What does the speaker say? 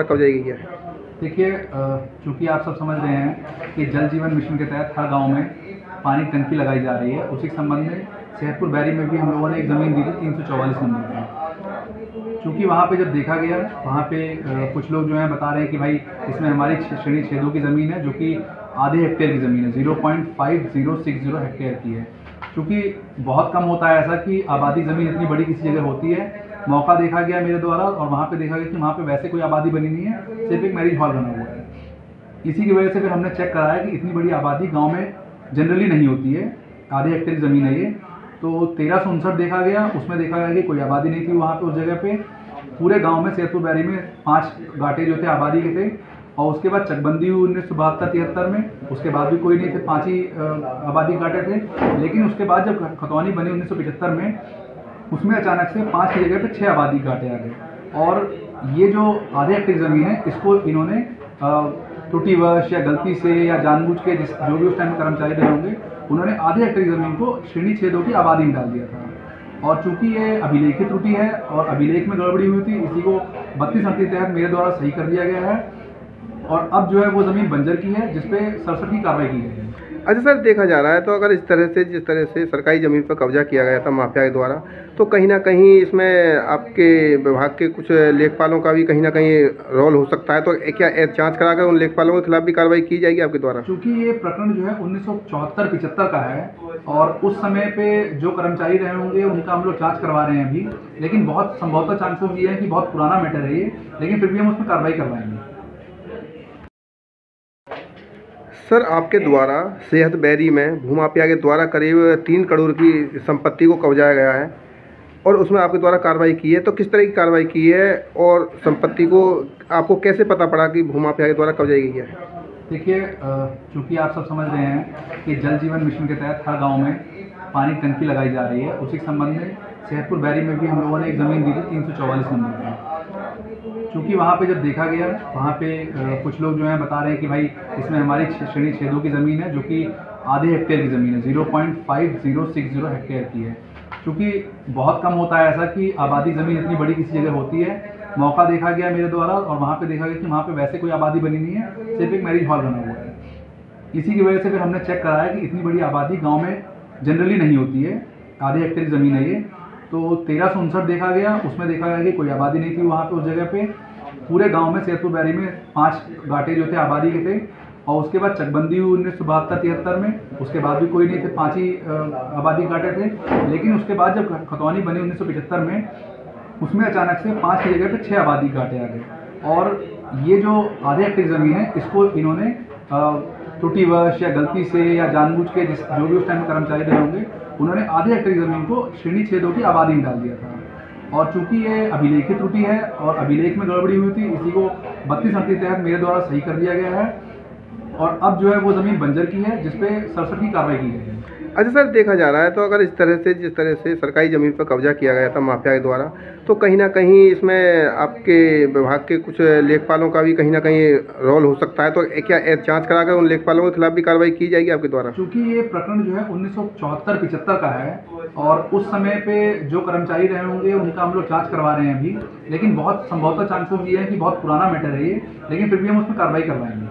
द्वारा कब्जा की गया है? देखिए, चूँकि आप सब समझ रहे हैं कि जल जीवन मिशन के तहत हर गांव में पानी टंकी लगाई जा रही है। उसी संबंध में सेहतपुर बैरी में भी हम लोगों ने एक ज़मीन दी थी 344 नंबर की। चूँकि वहाँ पे जब देखा गया, वहाँ पे कुछ लोग जो हैं बता रहे हैं कि भाई इसमें हमारी श्रेणी 6-2 की ज़मीन है, जो कि आधे हेक्टेयर की ज़मीन है, 0.5060 हेक्टेयर की है। चूँकि बहुत कम होता है ऐसा कि आबादी ज़मीन इतनी बड़ी किसी जगह होती है। मौका देखा गया मेरे द्वारा और वहाँ पे देखा गया कि वहाँ पे वैसे कोई आबादी बनी नहीं है, सिर्फ एक मैरिज हॉल बना हुआ है। इसी की वजह से फिर हमने चेक कराया कि इतनी बड़ी आबादी गांव में जनरली नहीं होती है। आधे हेक्टेयर की ज़मीन है ये। तो 1359 देखा गया, उसमें देखा गया कि कोई आबादी नहीं थी वहाँ पे उस जगह पे। पूरे गांव में सेहतपुर बैरी में 5 गाटे जो थे आबादी के थे, और उसके बाद चकबंदी हुई 1972-73 में। उसके बाद भी कोई नहीं थे, 5 ही आबादी गाटे थे। लेकिन उसके बाद जब खतौनी बनी 1975 में, उसमें अचानक से 5 की जगह पे 6 आबादी घाटे आ गए। और ये जो आधे हेक्टेयर ज़मीन है, इसको इन्होंने त्रुटिवश या गलती से या जानबूझ के जो भी उस टाइम कर्मचारी रहे होंगे, उन्होंने आधे हेक्टेयर की ज़मीन को श्रेणी 6-2 की आबादी में डाल दिया था। और चूंकि ये अभिलेखित त्रुटि है और अभिलेख में गड़बड़ी हुई थी, इसी को 32 के तहत मेरे द्वारा सही कर दिया गया है। और अब जो है वो ज़मीन बंजर की है, जिसपे 67 की कार्रवाई की गई है। अच्छा सर, देखा जा रहा है तो अगर जिस तरह से सरकारी ज़मीन पर कब्जा किया गया था माफिया के द्वारा, तो कहीं ना कहीं इसमें आपके विभाग के कुछ लेखपालों का भी कहीं ना कहीं रोल हो सकता है। तो क्या जांच कराकर उन लेखपालों के खिलाफ भी कार्रवाई की जाएगी आपके द्वारा? क्योंकि ये प्रकरण जो है 1974-75 का है, और उस समय पे जो कर्मचारी रहे होंगे उनका हम लोग जाँच करवा रहे हैं अभी। लेकिन बहुत संभवतः चांसेस ये है कि बहुत पुराना मैटर है ये, लेकिन फिर भी हम उसमें कार्रवाई करवाएंगे। सर, आपके द्वारा सेहत बैरी में भूमाफिया के द्वारा करीब 3 करोड़ की संपत्ति को कब्जाया गया है, और उसमें आपके द्वारा कार्रवाई की है। तो किस तरह की कार्रवाई की है और संपत्ति को आपको कैसे पता पड़ा कि भूमाफिया के द्वारा कब्जा की गया है? देखिए, चूँकि आप सब समझ रहे हैं कि जल जीवन मिशन के तहत हर गांव में पानी टंकी लगाई जा रही है। उसी संबंध में सेहतपुर बैरी में भी हम लोगों ने एक ज़मीन दी थी 344 नंबर की। चूँकि वहाँ पे जब देखा गया, वहाँ पे कुछ लोग जो हैं बता रहे हैं कि भाई इसमें हमारी श्रेणी 6-2 की ज़मीन है, जो कि आधे हेक्टेयर की ज़मीन है, 0.5060 हेक्टेयर की है। चूँकि बहुत कम होता है ऐसा कि आबादी ज़मीन इतनी बड़ी किसी जगह होती है। मौका देखा गया मेरे द्वारा और वहाँ पे देखा गया कि वहाँ पे वैसे कोई आबादी बनी नहीं है, सिर्फ एक मैरिज हॉल बना हुआ है। इसी की वजह से फिर हमने चेक कराया कि इतनी बड़ी आबादी गांव में जनरली नहीं होती है। आधे हेक्टेयर की ज़मीन है ये। तो 1359 देखा गया, उसमें देखा गया कि कोई आबादी नहीं थी वहाँ पे उस जगह पे। पूरे गांव में सेहतपुर बैरी में 5 गाटे जो थे आबादी के थे, और उसके बाद चकबंदी हुई 1972-73 में। उसके बाद भी कोई नहीं थे, 5 ही आबादी गाटे थे। लेकिन उसके बाद जब खतौनी बनी 1975 में, उसमें अचानक से 5 की जगह पे 6 आबादी घाटे आ गए। और ये जो आधे हेक्टेयर ज़मीन है, इसको इन्होंने त्रुटिवश या गलती से या जानबूझ के जो भी उस टाइम कर्मचारी रहे होंगे, उन्होंने आधे हेक्टेयर की ज़मीन को श्रेणी 6-2 की आबादी में डाल दिया था। और चूंकि ये अभिलेखित त्रुटि है और अभिलेख में गड़बड़ी हुई थी, इसी को 32 के तहत मेरे द्वारा सही कर दिया गया है। और अब जो है वो ज़मीन बंजर की है, जिसपे 67 की कार्रवाई की गई है। अच्छा सर, देखा जा रहा है तो अगर जिस तरह से सरकारी ज़मीन पर कब्जा किया गया था माफिया के द्वारा, तो कहीं ना कहीं इसमें आपके विभाग के कुछ लेखपालों का भी कहीं ना कहीं रोल हो सकता है। तो क्या जांच कराकर उन लेखपालों के खिलाफ भी कार्रवाई की जाएगी आपके द्वारा? क्योंकि ये प्रकरण जो है 1974-75 का है, और उस समय पे जो कर्मचारी रहे होंगे उनका हम लोग जाँच करवा रहे हैं अभी। लेकिन बहुत संभवतः चांसेस ये है कि बहुत पुराना मैटर है ये, लेकिन फिर भी हम उसमें कार्रवाई करवाएंगे।